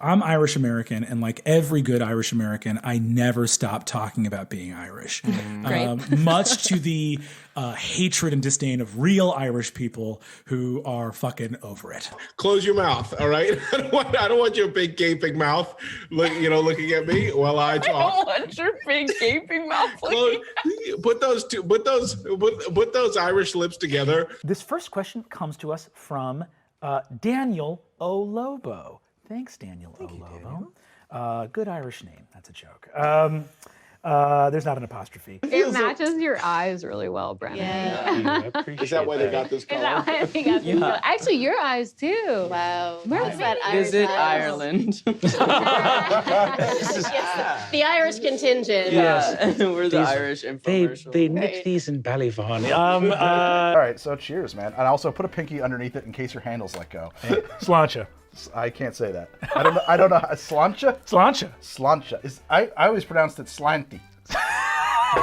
I'm Irish American, and like every good Irish American, I never stop talking about being Irish. Much to the hatred and disdain of real Irish people who are fucking over it. Close your mouth, all right? I don't want your big gaping mouth, looking at me while I talk. I don't want your big gaping mouth. Put those Irish lips together. This first question comes to us from Daniel O'Lobo. Thanks, Daniel O'Lobo. Good Irish name. That's a joke. There's not an apostrophe. It matches your eyes really well, Brennan. Yeah. Is that why they got this color? Is that why they got this color? Actually, your eyes too. Wow. Where's that Irish Visit eyes? Ireland. The Irish contingent. Yes. We're the Irish infomercial. They nicked these in Ballyvaughan. All right, so cheers, man. And also put a pinky underneath it in case your handles let go. Sláinte. I can't say that. I don't know. Sláinte? Sláinte. Sláinte. I always pronounced it slanty.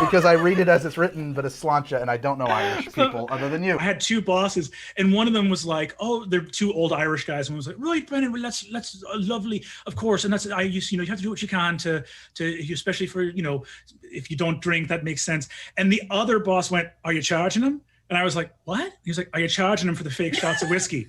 Because I read it as it's written, but it's sláinte, and I don't know Irish people other than you. I had two bosses, and one of them was like, "Oh, they're two old Irish guys," and one was like, "Right, Brennan, well, let's lovely, of course." And that's you have to do what you can to especially for if you don't drink, that makes sense. And the other boss went, "Are you charging him?" And I was like, "What?" He was like, "Are you charging him for the fake shots of whiskey?"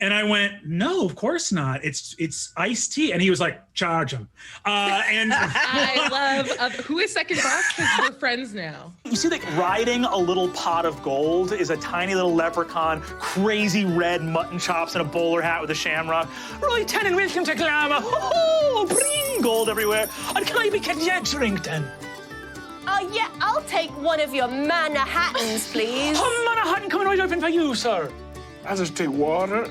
And I went, "No, of course not. It's iced tea." And he was like, "Charge him." And I love who is second boss because we're friends now. You see, like, riding a little pot of gold is a tiny little leprechaun, crazy red mutton chops and a bowler hat with a shamrock. Right, ten and welcome to Glama. Oh, bring gold everywhere. And can I be getting you a drink then? Yeah, I'll take one of your Manhattans, please. Oh, Manhattan coming right open for you, sir. I just take water.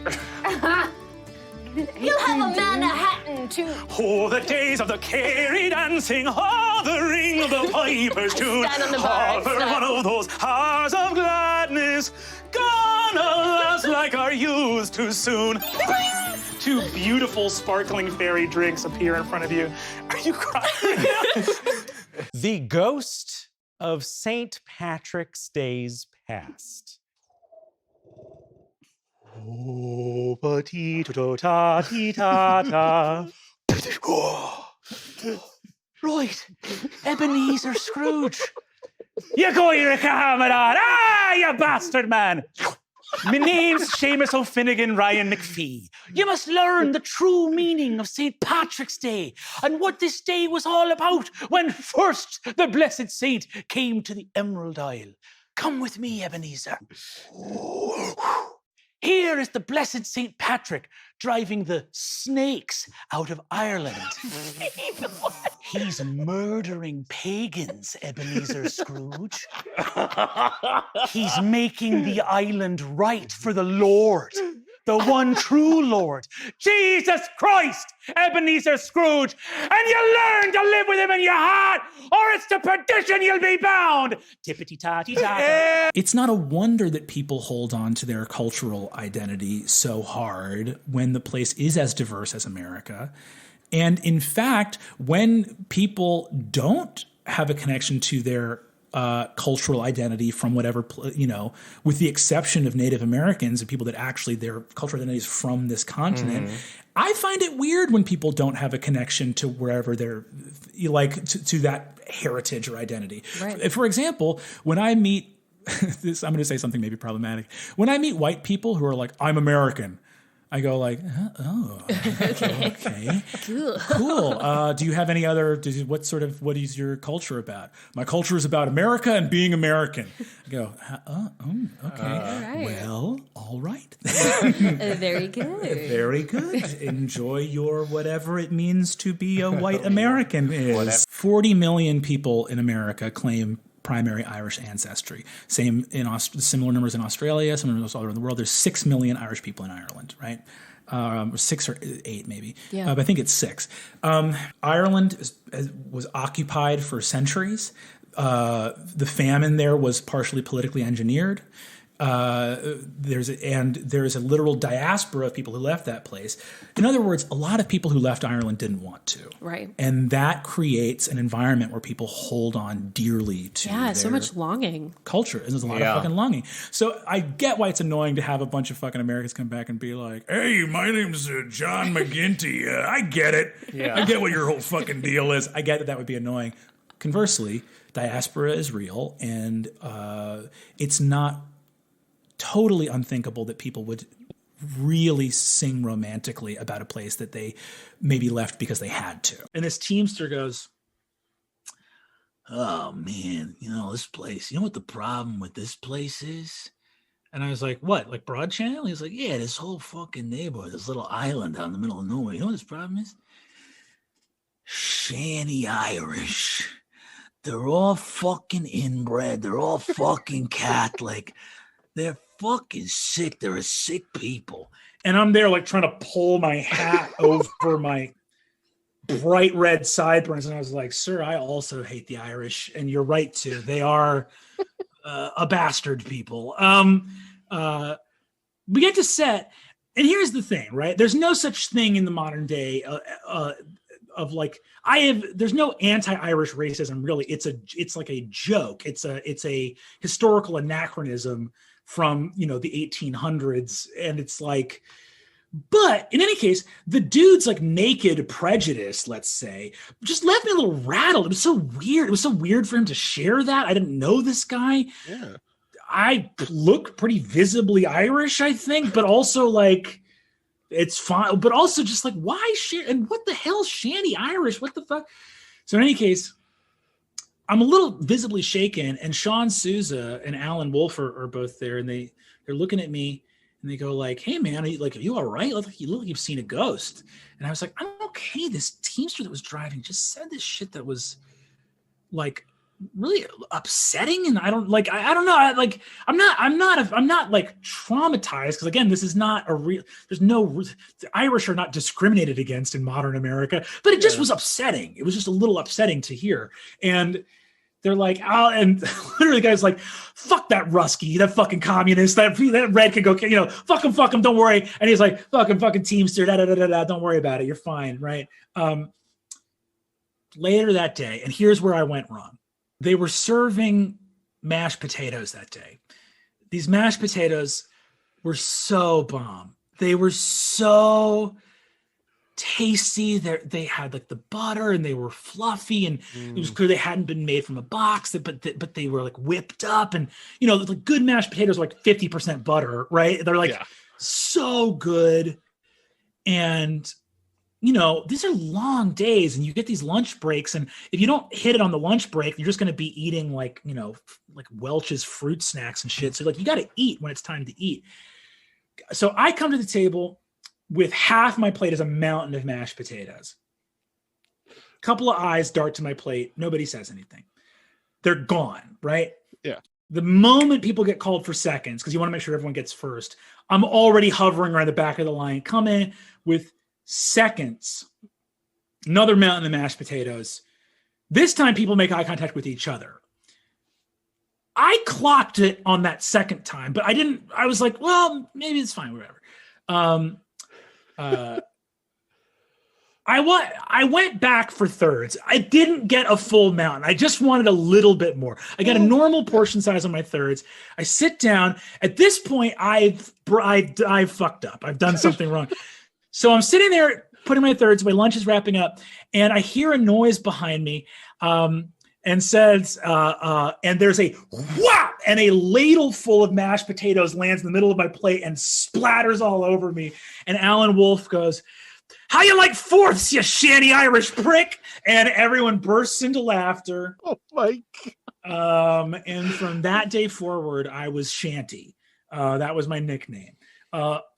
You'll have a Manhattan, too. Oh, the days of the Kerry dancing, oh, the ring of the piper's tune. Stand on the bar, Oh, for one of those hours of gladness, gone alas like our youth too soon. Bing! Two beautiful, sparkling fairy drinks appear in front of you. Are you crying? The ghost of St. Patrick's Days Past. Oh, pa-ti-to-ta-ti-ta-ta. Right, Ebenezer Scrooge. You go, you're a Cahamadon. Ah, you bastard man. My name's Seamus O'Finnegan Ryan McPhee. You must learn the true meaning of St. Patrick's Day and what this day was all about when first the blessed saint came to the Emerald Isle. Come with me, Ebenezer. Here is the blessed St. Patrick driving the snakes out of Ireland. He's murdering pagans, Ebenezer Scrooge. He's making the island right for the Lord, the one true Lord, Jesus Christ, Ebenezer Scrooge. And you learn to live with him in your heart, or it's to perdition you'll be bound. Tippity-tatty-tatty. it's not a wonder that people hold on to their cultural identity so hard when the place is as diverse as America. And in fact, when people don't have a connection to their cultural identity from whatever, with the exception of Native Americans and people that actually their cultural identity is from this continent, I find it weird when people don't have a connection to wherever they're to that heritage or identity. Right. For example, when I meet this, I'm going to say something maybe problematic. When I meet white people who are like, "I'm American," I go like, okay, cool. Do you have any other? What is your culture about? My culture is about America and being American. I go, okay. Well, all right. Very good. Very good. Enjoy your whatever it means to be a white American is. 40 million people in America claim primary Irish ancestry. Similar numbers in Australia, similar numbers all around the world. There's 6 million Irish people in Ireland, right? 6 or 8 maybe. Yeah. But I think it's 6. Ireland was occupied for centuries. The famine there was partially politically engineered. There's a literal diaspora of people who left that place. In other words, a lot of people who left Ireland didn't want to. Right. And that creates an environment where people hold on dearly to their so much longing. culture. And there's a lot of fucking longing. So I get why it's annoying to have a bunch of fucking Americans come back and be like, hey, my name's John McGinty. I get it. Yeah. I get what your whole fucking deal is. I get that would be annoying. Conversely, diaspora is real, and it's not totally unthinkable that people would really sing romantically about a place that they maybe left because they had to. And this Teamster goes, oh man, this place, what the problem with this place is? And I was like, what, like Broad Channel? He was like, yeah, this whole fucking neighborhood, this little island out in the middle of nowhere. You know what this problem is? Shanty Irish. They're all fucking inbred. They're all fucking Catholic. They're fucking sick. They're a sick people. And I'm there like trying to pull my hat over my bright red sideburns. And I was like, sir, I also hate the Irish. And you're right too. They are a bastard people. We get to set. And here's the thing, right? There's no such thing in the modern day of like, there's no anti-Irish racism really. It's like a joke. It's a historical anachronism from, the 1800s. And it's like, but in any case, the dude's like naked prejudice, let's say, just left me a little rattled. It was so weird. It was so weird for him to share that. I didn't know this guy. Yeah. I look pretty visibly Irish, I think, but also like, it's fine. But also just like, why share? And what the hell, Shanty Irish? What the fuck? So in any case, I'm a little visibly shaken, and Sean Souza and Alan Wolf are both there, and they're looking at me, and they go like, "Hey man, are you all right? You look like you've seen a ghost." And I was like, "I'm okay." This Teamster that was driving just said this shit that was like really upsetting, and I don't know. I'm not like traumatized because again, this is not a real. The Irish are not discriminated against in modern America, but it just was upsetting. It was just a little upsetting to hear, and they're like, oh, and literally the guy's like, fuck that Rusky, that fucking communist, that red could go, fuck him, don't worry. And he's like, fucking Teamster, don't worry about it, you're fine, right? Later that day, and here's where I went wrong. They were serving mashed potatoes that day. These mashed potatoes were so bomb. They were so tasty. They had like the butter and they were fluffy, and it was clear they hadn't been made from a box, but they were like whipped up, and like good mashed potatoes are like 50% butter, right? They're like so good. And these are long days, and you get these lunch breaks, and if you don't hit it on the lunch break, you're just going to be eating like Welch's fruit snacks and shit. So like you got to eat when it's time to eat. So I come to the table with half my plate is a mountain of mashed potatoes. A couple of eyes dart to my plate. Nobody says anything. They're gone, right? Yeah. The moment people get called for seconds, because you want to make sure everyone gets first, I'm already hovering around the back of the line. Come in with seconds. Another mountain of mashed potatoes. This time people make eye contact with each other. I clocked it on that second time, but I was like, well, maybe it's fine, whatever. I went back for thirds. I didn't get a full mountain. I just wanted a little bit more. I got a normal portion size on my thirds. I sit down. At this point, I've fucked up. I've done something wrong. So I'm sitting there putting my thirds. My lunch is wrapping up, and I hear a noise behind me. And says, and there's a whop, and a ladle full of mashed potatoes lands in the middle of my plate and splatters all over me. And Alan Wolf goes, "How you like fourths, you shanty Irish prick?" And everyone bursts into laughter. Oh my God. And from that day forward, I was Shanty. That was my nickname.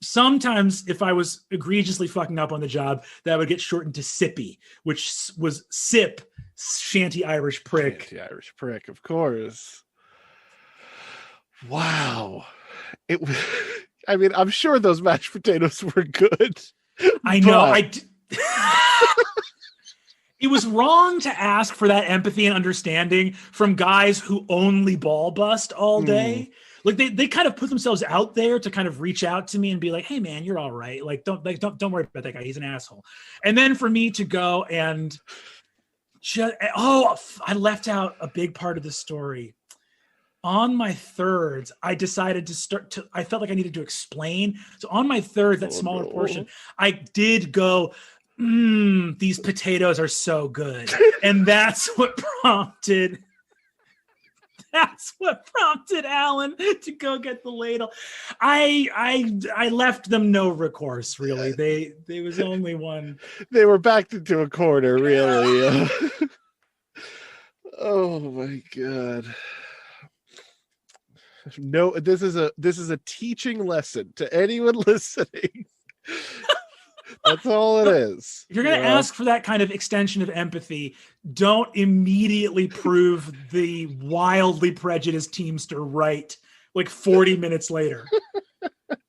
Sometimes if I was egregiously fucking up on the job, that would get shortened to Sippy, which was Sip, Shanty Irish prick. Shanty Irish prick, of course. Wow. I mean, I'm sure those mashed potatoes were good. I know. It was wrong to ask for that empathy and understanding from guys who only ball bust all day. Like they kind of put themselves out there to kind of reach out to me and be like, "Hey man, you're all right. Like don't worry about that guy. He's an asshole." And then for me to go and I left out a big part of the story. On my thirds, I decided I felt like I needed to explain. So on my thirds, that smaller portion, I did go, these potatoes are so good. And that's what prompted Alan to go get the ladle. I left them no recourse, really. There was only one. They were backed into a corner, really. Oh my God. No, this is a teaching lesson to anyone listening. That's all it is. If you're going to ask for that kind of extension of empathy, don't immediately prove the wildly prejudiced Teamster right like 40 minutes later.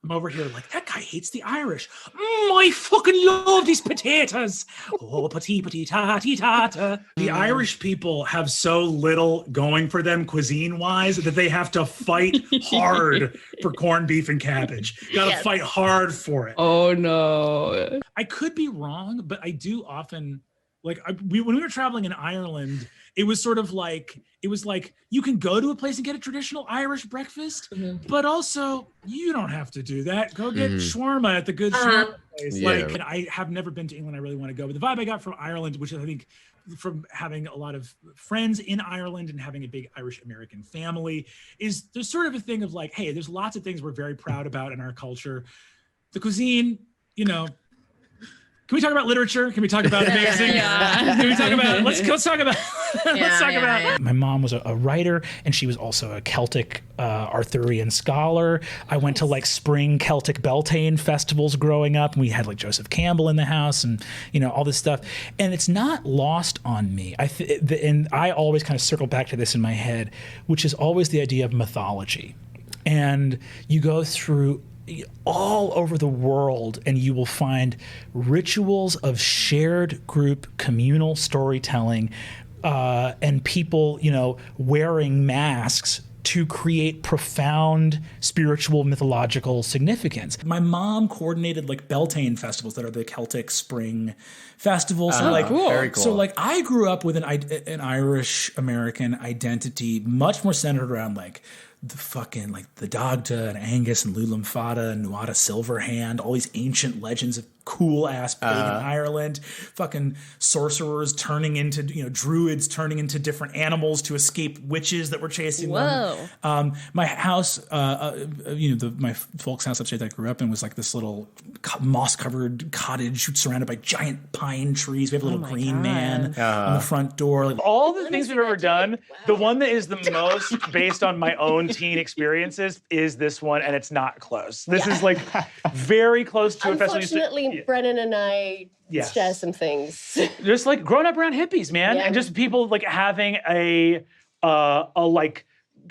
I'm over here like, that guy hates the Irish. I fucking love these potatoes. Oh, tata. The Irish people have so little going for them cuisine-wise that they have to fight hard for corned beef and cabbage. Gotta fight hard for it. Oh, no. I could be wrong, but I do often... Like when we were traveling in Ireland, it was like you can go to a place and get a traditional Irish breakfast, but also you don't have to do that. Go get shawarma at the good shawarma place. Yeah. Like, I have never been to England. I really want to go. But the vibe I got from Ireland, which I think from having a lot of friends in Ireland and having a big Irish American family, is there's sort of a thing of like, hey, there's lots of things we're very proud about in our culture. The cuisine, can we talk about literature? Can we talk about amazing? Can we talk about? Let's talk about. Let's talk about. My mom was a writer, and she was also a Celtic Arthurian scholar. I went to like spring Celtic Beltane festivals growing up, and we had like Joseph Campbell in the house, and all this stuff. And it's not lost on me. And I always kind of circle back to this in my head, which is always the idea of mythology, and you go through all over the world and you will find rituals of shared group communal storytelling and people wearing masks to create profound spiritual mythological significance. My mom coordinated like Beltane festivals that are the Celtic spring festivals. So cool. Very cool. So like I grew up with an Irish American identity much more centered around like the fucking like the Dagda and Angus and Lulam Fada and Nuada Silverhand, all these ancient legends of cool ass pagan Ireland, fucking sorcerers turning into druids turning into different animals to escape witches that were chasing them. My house, my folks' house that I grew up in was like this little moss covered cottage surrounded by giant pine trees. We have a little green man on the front door. Like, all the things we've ever done, the one that is the most based on my own teen experiences is this one, and it's not close. This is like very close to a festival. Unfortunately, Brennan and I share some things. Just like growing up around hippies, man, and just people like having a like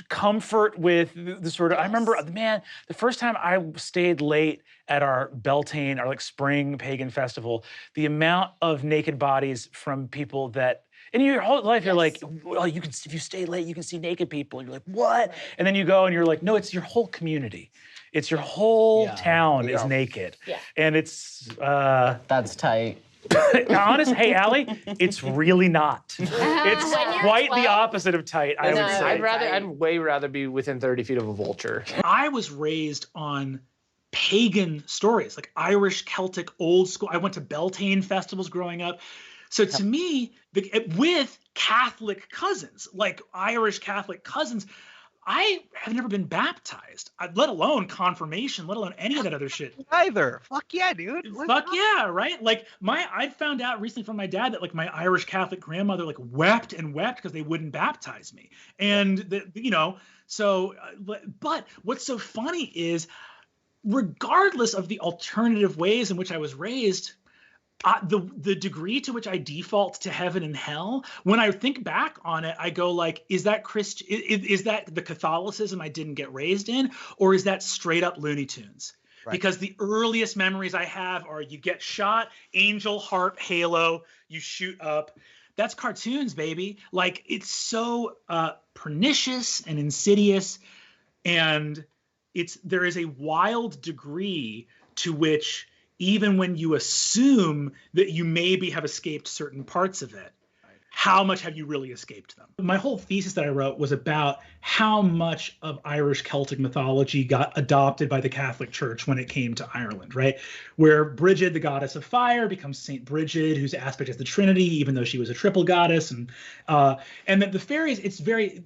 comfort with the sort of. I remember, man, the first time I stayed late at our Beltane, our like spring pagan festival, the amount of naked bodies from people that. In your whole life, you're like, well, you can if you stay late, you can see naked people. And you're like, what? And then you go and you're like, no, it's your whole community. It's your whole town is naked. Yeah. And it's... That's tight. Honest, hey, Allie, it's really not. It's quite the opposite of tight, I would say. I'd way rather be within 30 feet of a vulture. I was raised on pagan stories, like Irish, Celtic, old school. I went to Beltane festivals growing up. So to me, with Catholic cousins, like Irish Catholic cousins, I have never been baptized, let alone confirmation, let alone any of that other shit. Either. Fuck yeah, dude. Fuck yeah, right? Like I found out recently from my dad that like my Irish Catholic grandmother like wept and wept because they wouldn't baptize me. And but what's so funny is regardless of the alternative ways in which I was raised, the degree to which I default to heaven and hell, when I think back on it, I go like, is that is that the Catholicism I didn't get raised in, or is that straight up Looney Tunes? Right. Because the earliest memories I have are you get shot, angel, harp, halo, you shoot up. That's cartoons, baby. Like it's so pernicious and insidious. And there is a wild degree to which, even when you assume that you maybe have escaped certain parts of it, how much have you really escaped them? My whole thesis that I wrote was about how much of Irish Celtic mythology got adopted by the Catholic Church when it came to Ireland, right? Where Bridget, the goddess of fire, becomes Saint Bridget, whose aspect is the Trinity, even though she was a triple goddess. And that the fairies,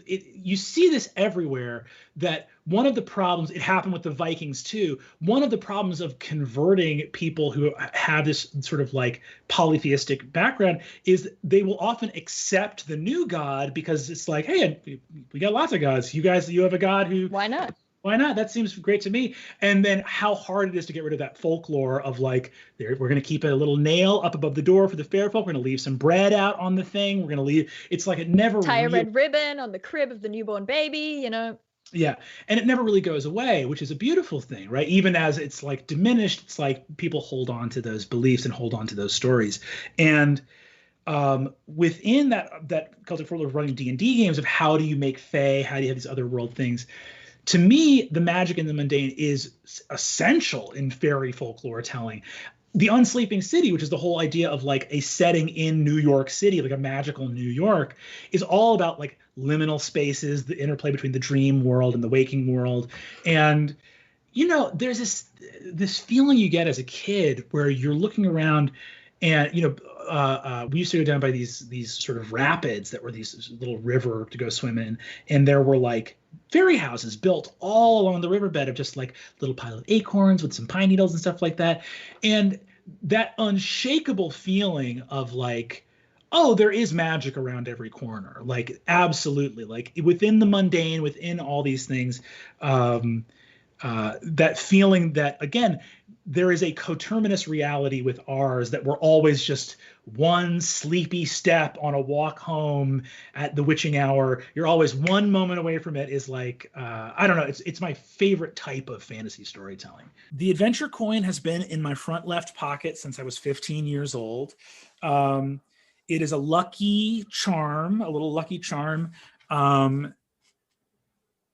you see this everywhere, that one of the problems, it happened with the Vikings too, one of the problems of converting people who have this sort of like polytheistic background is they will often accept the new god because it's like, hey, we got lots of gods. You have a god who... Why not? Why not? That seems great to me. And then how hard it is to get rid of that folklore of like, we're going to keep a little nail up above the door for the fair folk. We're going to leave some bread out on the thing. We're going to leave... It's like it never... Tie a red ribbon on the crib of the newborn baby, you know? Yeah. And it never really goes away, which is a beautiful thing, right? Even as it's like diminished, it's like people hold on to those beliefs and hold on to those stories. And within that Celtic folklore of running D&D games of how do you make fae, how do you have these other world things, to me, the magic in the mundane is essential in fairy folklore telling. The Unsleeping City, which is the whole idea of like a setting in New York City, like a magical New York, is all about like liminal spaces, the interplay between the dream world and the waking world. And, you know, there's this feeling you get as a kid where you're looking around and, you know, we used to go down by these sort of rapids that were these little river to go swim in. And there were like fairy houses built all along the riverbed of just like little pile of acorns with some pine needles and stuff like that. And that unshakable feeling of like, oh, there is magic around every corner. Like, absolutely. Like within the mundane, within all these things, that feeling that, again, there is a coterminous reality with ours, that we're always just one sleepy step on a walk home at the witching hour. You're always one moment away from it is like, I don't know, it's my favorite type of fantasy storytelling. The adventure coin has been in my front left pocket since I was 15 years old. It is a lucky charm, a little lucky charm,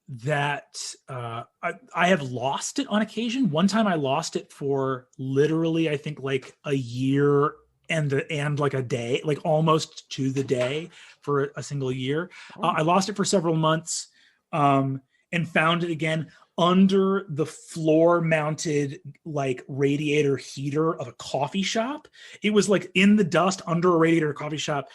that I have lost it on occasion. One time I lost it for literally, I think like a year and like a day, like almost to the day for a single year. I lost it for several months and found it again under the floor mounted like radiator heater of a coffee shop. It was like in the dust under a radiator coffee shop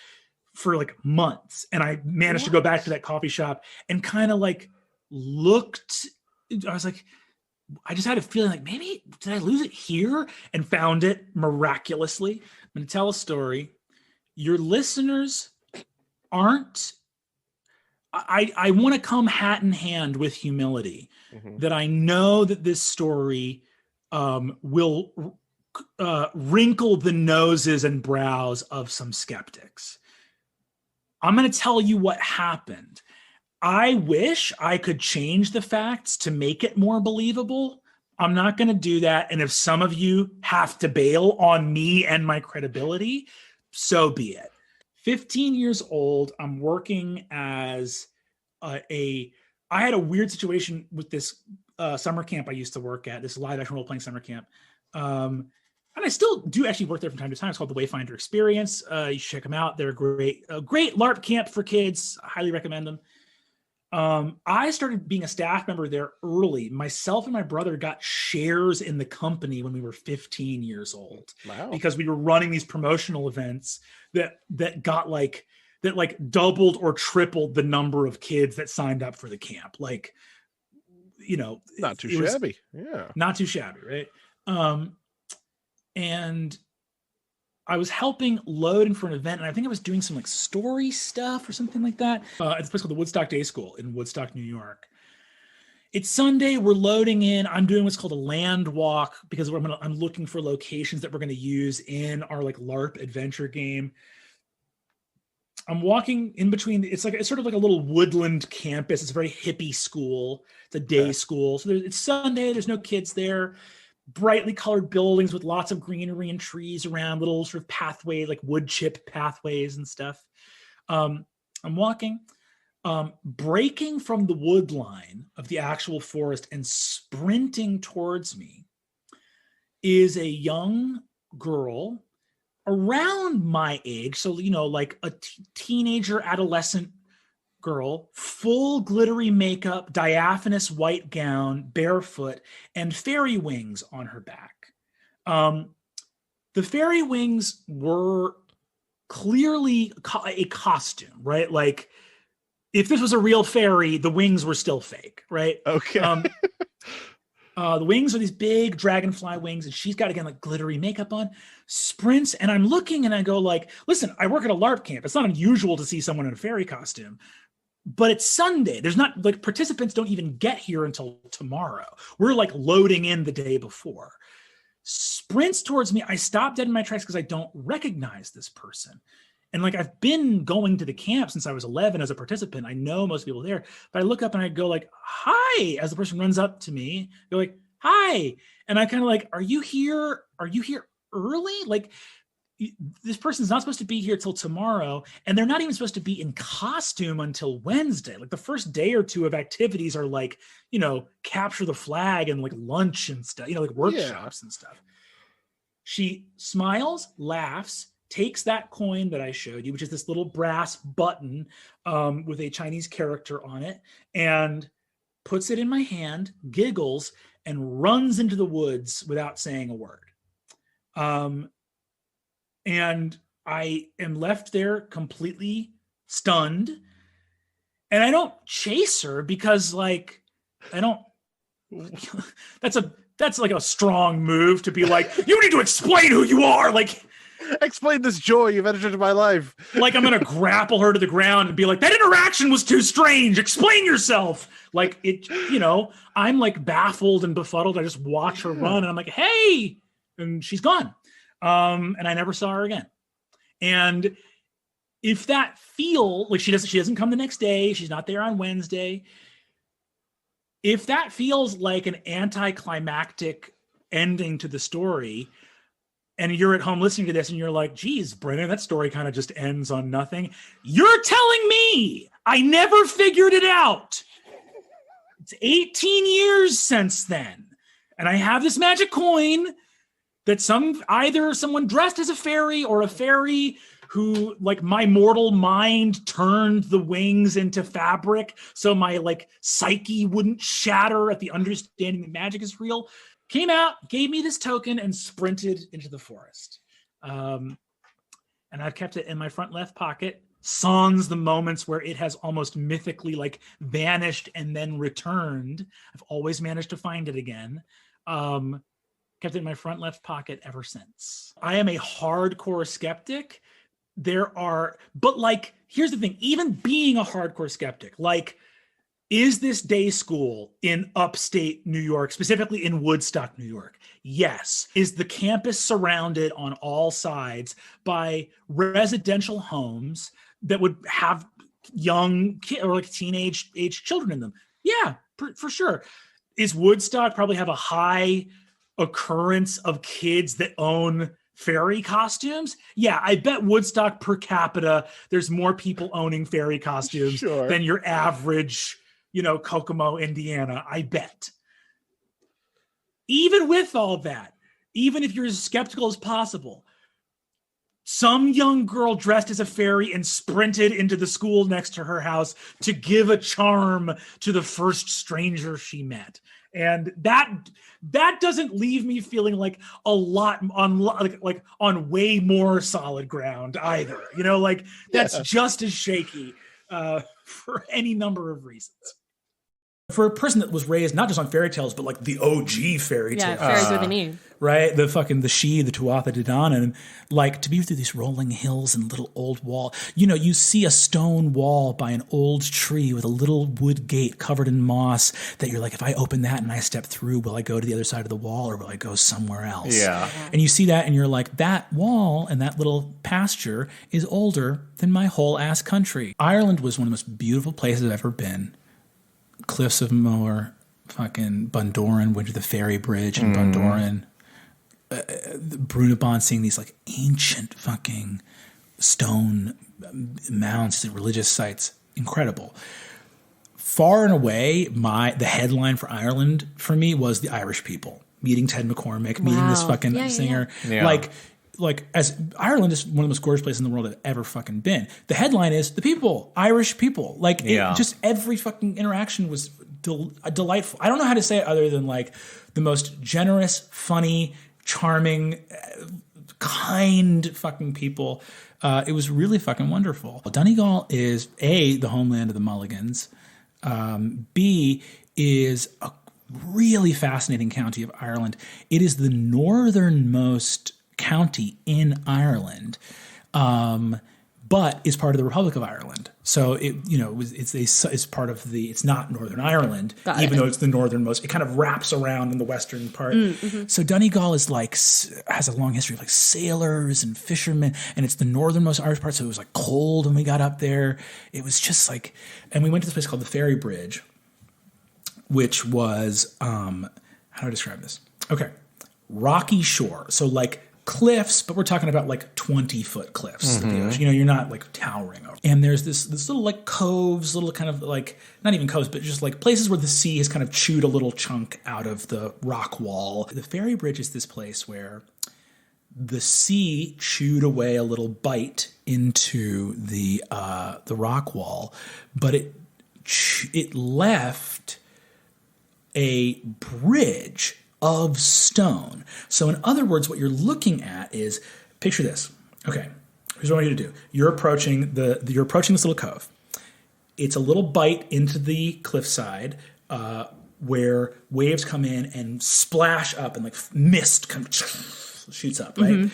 for like months. And I managed to go back to that coffee shop and kind of like looked, I was like, I just had a feeling like, maybe did I lose it here? And found it miraculously. I'm going to tell a story. Your listeners aren't, I want to come hat in hand with humility, that I know that this story will wrinkle the noses and brows of some skeptics. I'm going to tell you what happened. I wish I could change the facts to make it more believable. I'm not going to do that. And if some of you have to bail on me and my credibility, so be it. 15 years old, I'm working as I had a weird situation with this summer camp I used to work at, this live action role-playing summer camp. And I still do actually work there from time to time. It's called the Wayfinder Experience. You should check them out. They're a great LARP camp for kids. I highly recommend them. I started being a staff member there early. Myself and my brother got shares in the company when we were 15 years old. Wow. Because we were running these promotional events that doubled or tripled the number of kids that signed up for the camp. Like, you know, not too shabby. Yeah. Not too shabby. Right. And I was helping load for an event, and I think I was doing some like story stuff or something like that at this place called the Woodstock Day School in Woodstock, New York. It's Sunday. We're loading in. I'm doing what's called a land walk because I'm looking for locations that we're going to use in our like LARP adventure game. I'm walking in between. It's sort of like a little woodland campus. It's a very hippie school. It's a day school. So it's Sunday. There's no kids there. Brightly colored buildings with lots of greenery and trees around, little sort of pathways, like wood chip pathways and stuff. I'm walking. breaking from the wood line of the actual forest and sprinting towards me is a young girl around my age. So, like a teenager, adolescent girl, full glittery makeup, diaphanous white gown, barefoot, and fairy wings on her back. The fairy wings were clearly a costume, right? Like, if this was a real fairy, the wings were still fake, right? Okay. The wings are these big dragonfly wings, and she's got, again, like glittery makeup on, sprints, and I'm looking and I go like, listen, I work at a LARP camp. It's not unusual to see someone in a fairy costume, but it's Sunday. There's not, like, participants don't even get here until tomorrow. We're like loading in the day before. Sprints towards me. I stop dead in my tracks because I don't recognize this person. And like, I've been going to the camp since I was 11 as a participant. I know most people there, but I look up and I go like, hi, as the person runs up to me. They're like, hi. And I kind of like, are you here? Are you here early? Like, this person's not supposed to be here till tomorrow. And they're not even supposed to be in costume until Wednesday. Like, the first day or two of activities are like, capture the flag and like lunch and stuff, like workshops and stuff. She smiles, laughs, takes that coin that I showed you, which is this little brass button with a Chinese character on it, and puts it in my hand, giggles, and runs into the woods without saying a word. And I am left there completely stunned. And I don't chase her because, like, I don't. That's like a strong move to be like, you need to explain who you are. Like, explain this joy you've entered into my life. Like, I'm going to grapple her to the ground and be like, that interaction was too strange. Explain yourself. Like, it, I'm like baffled and befuddled. I just watch her run and I'm like, hey, and she's gone. And I never saw her again. And if that feel like she doesn't come the next day, she's not there on Wednesday. If that feels like an anticlimactic ending to the story, and you're at home listening to this and you're like, geez, Brennan, that story kind of just ends on nothing. You're telling me I never figured it out. It's 18 years since then. And I have this magic coin that either someone dressed as a fairy or a fairy who, like, my mortal mind turned the wings into fabric so my, like, psyche wouldn't shatter at the understanding that magic is real, came out, gave me this token, and sprinted into the forest. And I've kept it in my front left pocket, sans the moments where it has almost mythically, like, vanished and then returned. I've always managed to find it again. Kept it in my front left pocket ever since. I am a hardcore skeptic. But like, here's the thing, even being a hardcore skeptic, like, is this day school in upstate New York, specifically in Woodstock, New York? Yes. Is the campus surrounded on all sides by residential homes that would have young or like teenage age children in them? Yeah, for sure. Is Woodstock probably have a high occurrence of kids that own fairy costumes? Yeah, I bet Woodstock per capita, there's more people owning fairy costumes than your average, Kokomo, Indiana, I bet. Even with all that, even if you're as skeptical as possible, some young girl dressed as a fairy and sprinted into the school next to her house to give a charm to the first stranger she met. And that doesn't leave me feeling like a lot on way more solid ground either. That's just as shaky for any number of reasons. For a person that was raised not just on fairy tales, but like the OG fairy tales. Yeah, fairies with an E. Right? The Shi, the Tuatha De Danann, and like to be through these rolling hills and little old wall. You see a stone wall by an old tree with a little wood gate covered in moss that you're like, if I open that and I step through, will I go to the other side of the wall or will I go somewhere else? Yeah. And you see that and you're like, that wall and that little pasture is older than my whole ass country. Ireland was one of the most beautiful places I've ever been. Cliffs of Moher, fucking Bundoran, went to the ferry bridge in Bundoran. Brunabon, seeing these like ancient fucking stone mounds and religious sites. incredible. Far and away, the headline for Ireland for me was the Irish people. Meeting Ted McCormick, meeting this fucking singer. Yeah. Like as Ireland is one of the most gorgeous places in the world I've ever fucking been. The headline is the people, Irish people. Like just every fucking interaction was delightful. I don't know how to say it other than like the most generous, funny, charming, kind fucking people. It was really fucking wonderful. Donegal is A, the homeland of the Mulligans. B, is a really fascinating county of Ireland. It is the northernmost county in Ireland, but is part of the Republic of Ireland. So it's part of it's not Northern Ireland, even though it's the northernmost. It kind of wraps around in the western part. So Donegal is has a long history of like sailors and fishermen, and it's the northernmost Irish part. So it was like cold when we got up there. It was just like, and we went to this place called the Ferry Bridge, which was how do I describe this? Okay, rocky shore. So like cliffs, but we're talking about like 20-foot cliffs of the ocean. You're not like towering over. And there's this little like coves, little kind of like, not even coves, but just like places where the sea has kind of chewed a little chunk out of the rock wall. The Ferry Bridge is this place where the sea chewed away a little bite into the rock wall, but it left a bridge of stone. So in other words, what you're looking at is, picture this. Okay, here's what I want you to do. You're approaching this little cove. It's a little bite into the cliffside where waves come in and splash up and like mist shoots up, right?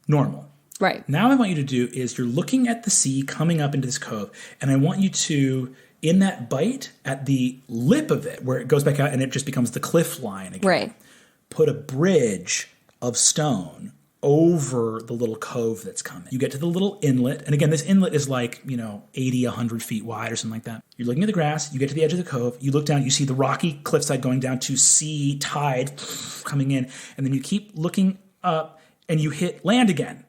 Normal. Right. Now what I want you to do is you're looking at the sea coming up into this cove, and I want you to, in that bite, at the lip of it, where it goes back out and it just becomes the cliff line again, Right. put a bridge of stone over the little cove that's coming. You get to the little inlet, and again, this inlet is like, 80, 100 feet wide or something like that. You're looking at the grass, you get to the edge of the cove, you look down, you see the rocky cliffside going down to sea tide coming in, and then you keep looking up and you hit land again,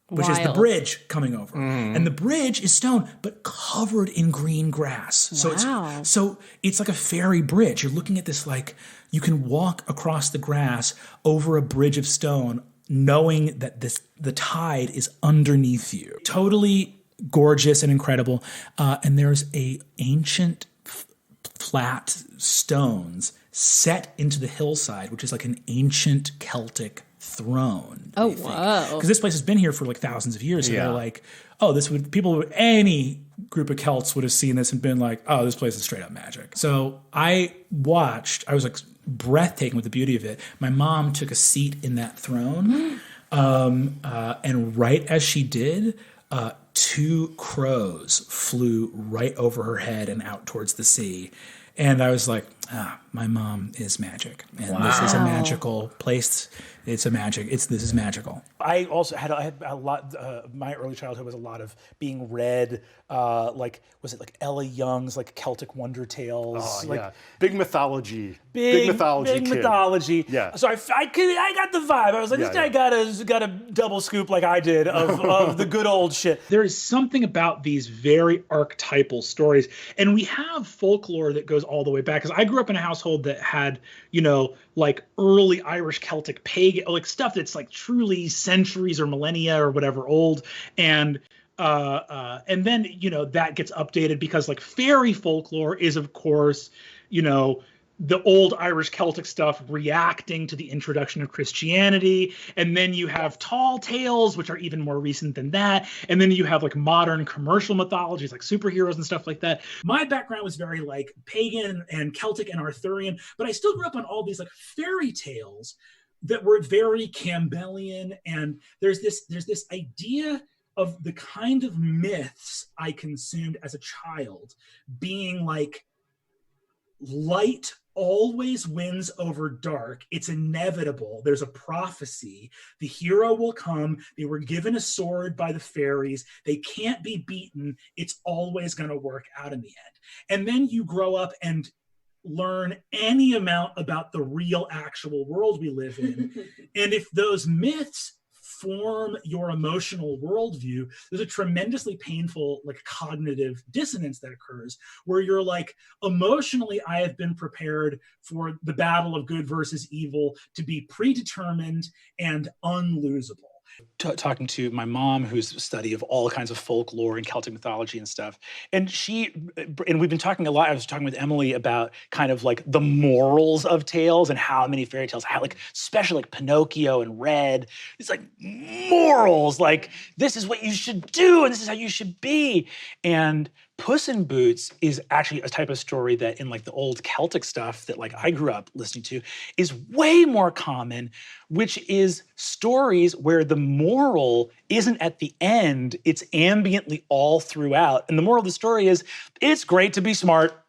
which is the bridge coming over. And the bridge is stone, but covered in green grass. So it's like a fairy bridge. You're looking at this like, you can walk across the grass over a bridge of stone, knowing that the tide is underneath you. Totally gorgeous and incredible. And there's a ancient flat stones set into the hillside, which is like an ancient Celtic throne. Oh, wow. Because this place has been here for like thousands of years. So they're like, any group of Celts would have seen this and been like, oh, this place is straight up magic. So I was like breathtaken with the beauty of it. My mom took a seat in that throne. And right as she did, 2 crows flew right over her head and out towards the sea. And I was like, my mom is magic. And this is a magical place. This is magical. I also had a lot. My early childhood was a lot of being read. Was it like Ella Young's like Celtic Wonder Tales? Oh, yeah. Big mythology. Big kid. mythology. Yeah. So I got the vibe. I was like, this guy got a double scoop like I did of the good old shit. There is something about these very archetypal stories, and we have folklore that goes all the way back. Because I grew up in a household that had, like early Irish Celtic pagan, like stuff that's like truly centuries or millennia or whatever old, and then that gets updated because like fairy folklore is of course the old Irish Celtic stuff reacting to the introduction of Christianity. And then you have tall tales, which are even more recent than that. And then you have like modern commercial mythologies like superheroes and stuff like that. My background was very like pagan and Celtic and Arthurian, but I still grew up on all these like fairy tales that were very Campbellian. And there's this idea of the kind of myths I consumed as a child being like light always wins over dark. It's inevitable. There's a prophecy. The hero will come. They were given a sword by the fairies. They can't be beaten. It's always going to work out in the end. And then you grow up and learn any amount about the real actual world we live in. And if those myths form your emotional worldview, there's a tremendously painful, like, cognitive dissonance that occurs where you're like, emotionally, I have been prepared for the battle of good versus evil to be predetermined and unlosable. Talking to my mom, who's a study of all kinds of folklore and Celtic mythology and stuff. And we've been talking a lot, I was talking with Emily about kind of like the morals of tales and how many fairy tales have, like, especially like Pinocchio and Red, it's like morals, like this is what you should do and this is how you should be. And Puss in Boots is actually a type of story that in like the old Celtic stuff that like I grew up listening to is way more common, which is stories where the moral isn't at the end, it's ambiently all throughout. And the moral of the story is, it's great to be smart.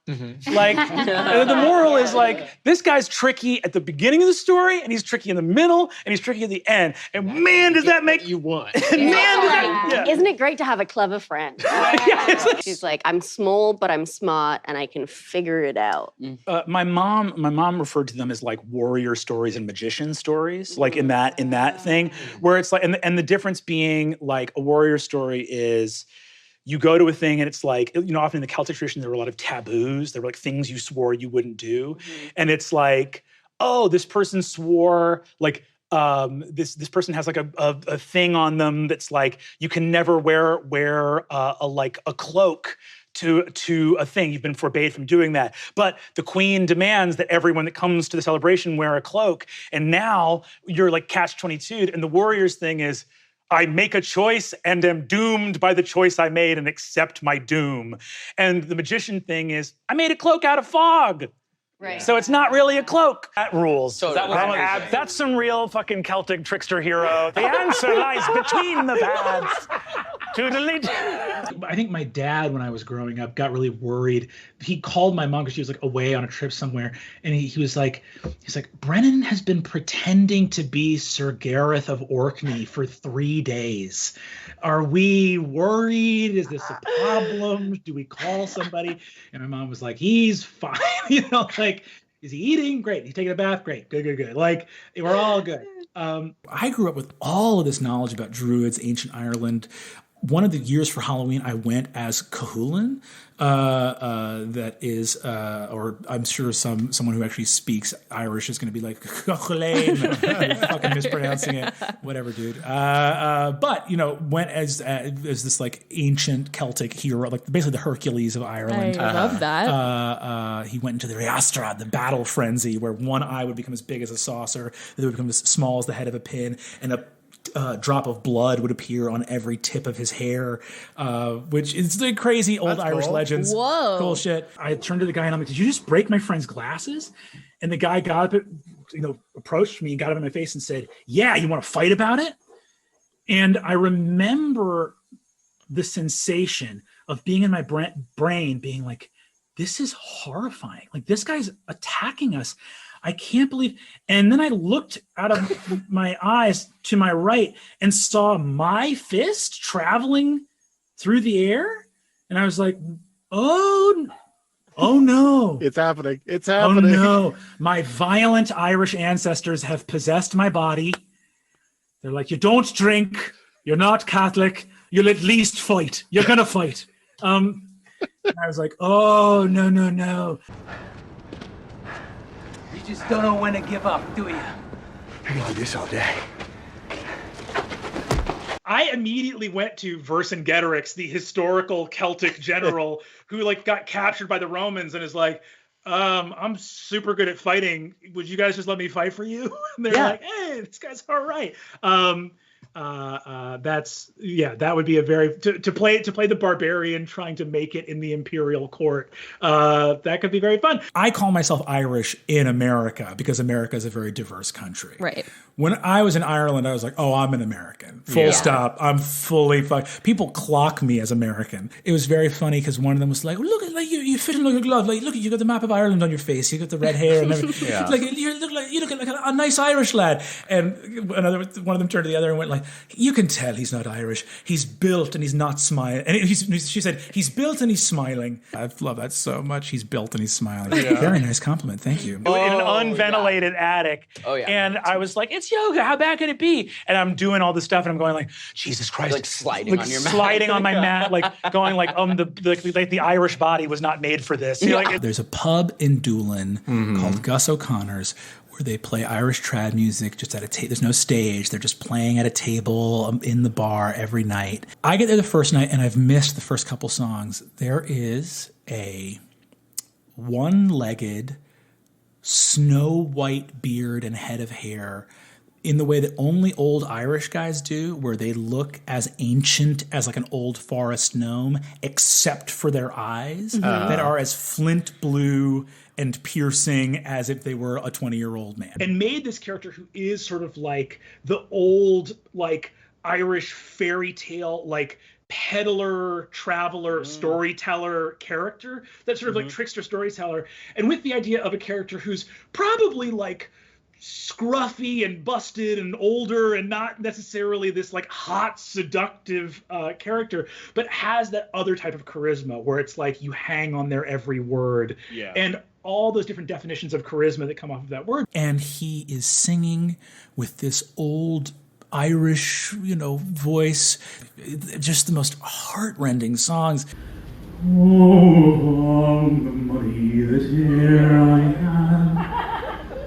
Like, the moral is like, this guy's tricky at the beginning of the story, and he's tricky in the middle, and he's tricky at the end. And man, does that make you want? Isn't it great to have a clever friend? She's like, I'm small, but I'm smart, and I can figure it out. My mom referred to them as like warrior stories and magician stories, like in that thing, where it's like, and the difference being like a warrior story is, you go to a thing and it's like, you know, often in the Celtic tradition, there were a lot of taboos. There were like things you swore you wouldn't do. And it's like, oh, this person swore like, this person has like a thing on them that's like, you can never wear a cloak to a thing. You've been forbade from doing that. But the queen demands that everyone that comes to the celebration wear a cloak. And now you're like catch-22. And the warrior's thing is, I make a choice and am doomed by the choice I made and accept my doom. And the magician thing is, I made a cloak out of fog. Right. So it's not really a cloak. That rules. So that's some real fucking Celtic trickster hero. The answer lies between the paths. I think my dad, when I was growing up, got really worried. He called my mom because she was like away on a trip somewhere, and he was like, Brennan has been pretending to be Sir Gareth of Orkney for 3 days. Are we worried? Is this a problem? Do we call somebody? And my mom was like, he's fine. You know, like, is he eating? Great. He's taking a bath? Great. Good. Like, we're all good. I grew up with all of this knowledge about Druids, ancient Ireland. One of the years for Halloween, I went as Cahulan. That is, or I'm sure someone who actually speaks Irish is going to be like Cahulan, fucking mispronouncing it. Whatever, dude. But you know, went as this like ancient Celtic hero, like basically the Hercules of Ireland. I love that. He went into the Riastra, the battle frenzy, where one eye would become as big as a saucer, the other would become as small as the head of a pin, and a drop of blood would appear on every tip of his hair, which is the crazy old Irish legends. Whoa. Cool shit. I turned to the guy and I'm like, did you just break my friend's glasses? And the guy got up, approached me and got up in my face and said, yeah, you want to fight about it? And I remember the sensation of being in my brain being like, this is horrifying. Like, this guy's attacking us. I can't believe. And then I looked out of my eyes to my right and saw my fist traveling through the air. And I was like, oh no. It's happening. It's happening. Oh no. My violent Irish ancestors have possessed my body. They're like, you don't drink. You're not Catholic. You'll at least fight. You're going to fight. And I was like, oh, no. You just don't know when to give up, do you? I can do this all day. I immediately went to Vercingetorix, the historical Celtic general who like got captured by the Romans and is like, I'm super good at fighting. Would you guys just let me fight for you? And they're like, hey, this guy's all right. That would be a very to play the barbarian trying to make it in the imperial court. That could be very fun. I call myself Irish in America because America is a very diverse country. Right. When I was in Ireland, I was like, oh, I'm an American. Full stop. I'm fully fucked. People clock me as American. It was very funny because one of them was like, look, like you fit in like a glove. Like, look, you got the map of Ireland on your face. You got the red hair and everything. Like you look like a nice Irish lad. And one of them turned to the other and went went like, you can tell he's not Irish. He's built and he's not smiling. And she said, he's built and he's smiling. I love that so much. He's built and he's smiling. Yeah. Very nice compliment. Thank you. In an unventilated attic. Oh, yeah. And I was like, it's yoga. How bad can it be? And I'm doing all this stuff and I'm going like, Jesus Christ. Like sliding on your mat. Sliding on my mat, like going like, the Irish body was not made for this. You know, like, There's a pub in Doolin called Gus O'Connor's where they play Irish trad music just at a table. There's no stage. They're just playing at a table in the bar every night. I get there the first night and I've missed the first couple songs. There is a one-legged, snow white beard and head of hair in the way that only old Irish guys do, where they look as ancient as like an old forest gnome, except for their eyes that are as flint blue and piercing as if they were a 20-year-old man. and made this character who is sort of like the old, like, Irish fairy tale, like, peddler, traveler, storyteller character, that sort of like trickster storyteller, and with the idea of a character who's probably like scruffy and busted and older and not necessarily this like hot, seductive character, but has that other type of charisma where it's like you hang on their every word. Yeah. And all those different definitions of charisma that come off of that word. And he is singing with this old Irish, voice, just the most heartrending songs. Oh, the money that here I have,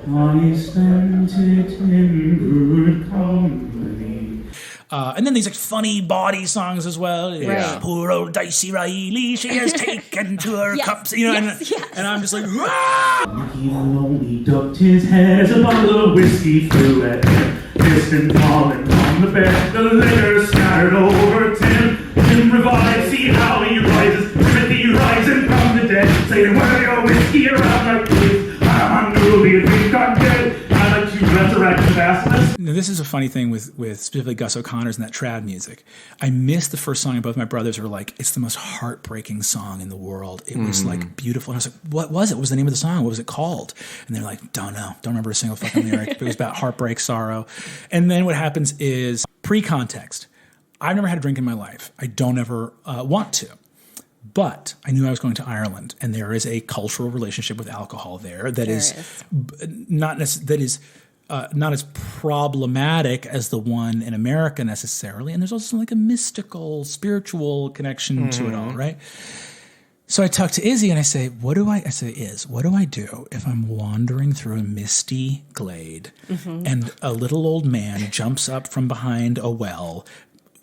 I spent it in good company. And then these like funny body songs as well. Right. Poor old Dicey Riley, she has taken to her Yes, cups. And I'm just like, He only ducked his head as a bottle of whiskey flew at him. Pissed and falling on the bed, the liquor scattered over Tim. Tim revives, see how he rises. Timothy rising from the dead, saying, "Where your whiskey around like this? I'm unruly and think I'm dead. I like to resurrect the vastness." Now, this is a funny thing with specifically Gus O'Connor's and that trad music. I missed the first song, and both my brothers were like, it's the most heartbreaking song in the world. It was like beautiful. And I was like, what was it? What was the name of the song? What was it called? And they're like, don't know. Don't remember a single fucking lyric. But it was about heartbreak, sorrow. And then what happens is pre-context. I've never had a drink in my life. I don't ever want to. But I knew I was going to Ireland, and there is a cultural relationship with alcohol there that is not as problematic as the one in America necessarily. And there's also like a mystical, spiritual connection to it all, right? So I talk to Izzy and I say, what do I do if I'm wandering through a misty glade and a little old man jumps up from behind a well,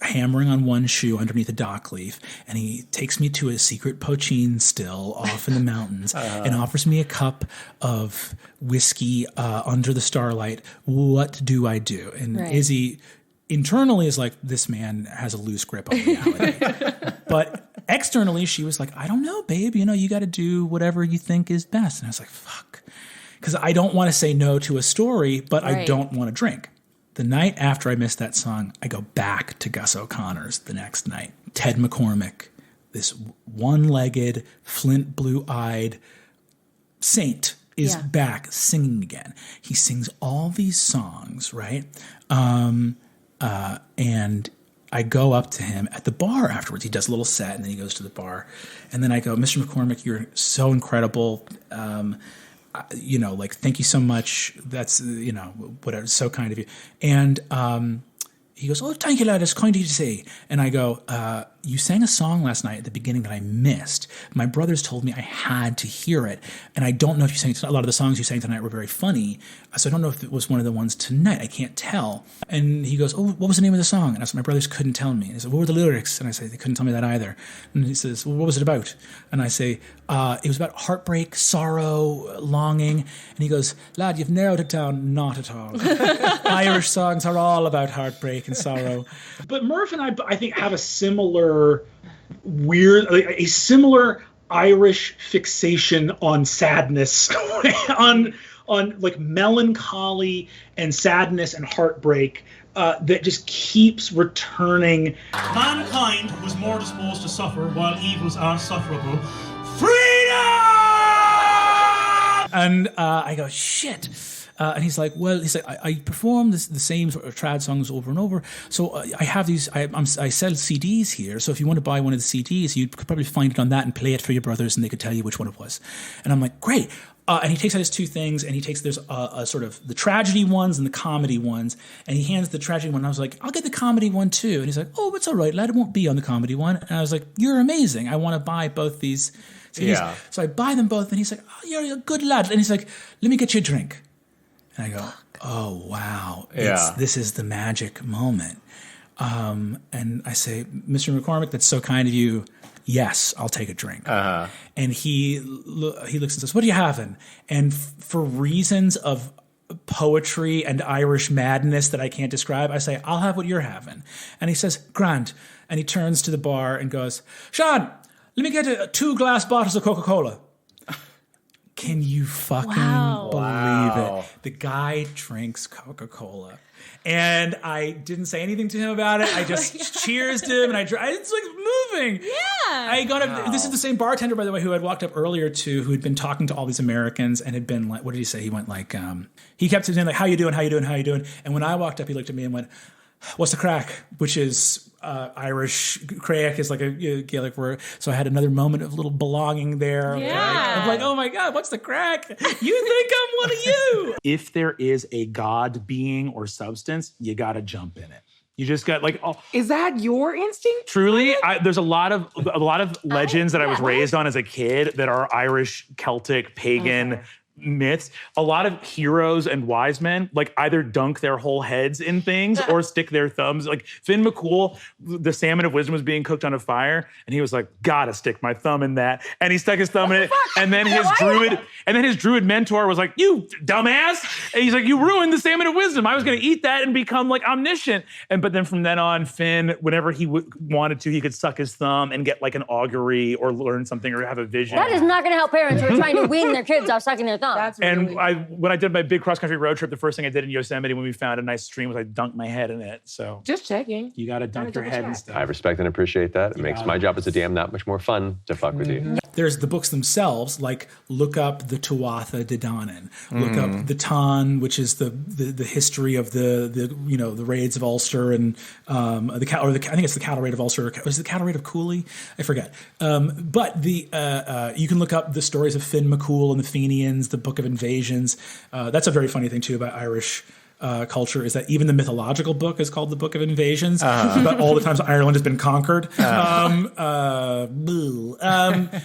hammering on one shoe underneath a dock leaf, and he takes me to a secret poachine still off in the mountains and offers me a cup of whiskey under the starlight. What do I do? And Izzy internally is like, this man has a loose grip on reality. But externally, she was like, I don't know, babe. You got to do whatever you think is best. And I was like, fuck. Because I don't want to say no to a story, but I don't want to drink. The night after I missed that song, I go back to Gus O'Connor's the next night. Ted McCormick, this one-legged, flint blue-eyed saint, is back singing again. He sings all these songs, right? And I go up to him at the bar afterwards. He does a little set, and then he goes to the bar. And then I go, Mr. McCormick, you're so incredible. Thank you so much. That's, whatever, so kind of you. And he goes, oh, thank you, lad. It's kind of you to say. And I go, you sang a song last night at the beginning that I missed. My brothers told me I had to hear it. And I don't know if you sang, a lot of the songs you sang tonight were very funny. So I don't know if it was one of the ones tonight. I can't tell. And he goes, oh, what was the name of the song? And I said, my brothers couldn't tell me. And he said, what were the lyrics? And I said, they couldn't tell me that either. And he says, well, what was it about? And I say, it was about heartbreak, sorrow, longing. And he goes, lad, you've narrowed it down. Not at all. Irish songs are all about heartbreak and sorrow. But Murph and I think, have a similar Irish fixation on sadness, on like melancholy and sadness and heartbreak that just keeps returning. Mankind was more disposed to suffer while evils are sufferable. Freedom! And I go, shit. And he's like, well, I perform the same sort of trad songs over and over. So I have these, I sell CDs here. So if you want to buy one of the CDs, you could probably find it on that and play it for your brothers and they could tell you which one it was. And I'm like, great. And he takes out his two things, and there's a sort of the tragedy ones and the comedy ones, and he hands the tragedy one. And I was like, I'll get the comedy one too. And he's like, oh, it's all right, lad, it won't be on the comedy one. And I was like, you're amazing. I want to buy both these CDs. Yeah. So I buy them both, and he's like, oh, you're a good lad. And he's like, let me get you a drink. And I go, oh, wow. This is the magic moment. And I say, Mr. McCormick, that's so kind of you. Yes, I'll take a drink. And he looks and says, what are you having? And for reasons of poetry and Irish madness that I can't describe, I say, I'll have what you're having. And he says, grand. And he turns to the bar and goes, Sean, let me get 2 glass bottles of Coca-Cola. Can you fucking believe it? The guy drinks Coca-Cola. And I didn't say anything to him about it. I just cheersed him, and it's like moving. Yeah. This is the same bartender, by the way, who had walked up earlier to, who had been talking to all these Americans and had been like, what did he say? He went like, he kept saying like, how you doing? How you doing? How you doing? And when I walked up, he looked at me and went, what's the crack? Which is Irish. Crack is like a Gaelic word. So I had another moment of little belonging there. Yeah. I'm like, oh my God, what's the crack? You think I'm one of you? If there is a God being or substance, you got to jump in it. You just got like, oh, Is that your instinct? truly, there's a lot of legends that I was raised on as a kid that are Irish, Celtic, pagan myths. A lot of heroes and wise men like either dunk their whole heads in things or stick their thumbs. Like Finn McCool, the salmon of wisdom was being cooked on a fire, and he was like, "Gotta stick my thumb in that." And he stuck his thumb in it. And then his druid mentor was like, "You dumbass!" And he's like, "You ruined the salmon of wisdom. I was gonna eat that and become like omniscient." But then from then on, Finn, whenever he wanted to, he could suck his thumb and get like an augury or learn something or have a vision. That is not going to help parents who are trying to wean their kids off sucking their thumb. When I did my big cross-country road trip, the first thing I did in Yosemite when we found a nice stream was I dunked my head in it. So just checking. You got to dunk your head and stuff. I respect and appreciate that. It makes my job as a DM that much more fun to fuck with you. There's the books themselves, like look up the Tuatha De Danann, look up the Tan, which is the history of the raids of Ulster and I think it's the cattle raid of Ulster. Is it the cattle raid of Cooley? I forget. But you can look up the stories of Finn McCool and the Fenians, the Book of Invasions. That's a very funny thing too about Irish culture is that even the mythological book is called the Book of Invasions, about all the times Ireland has been conquered.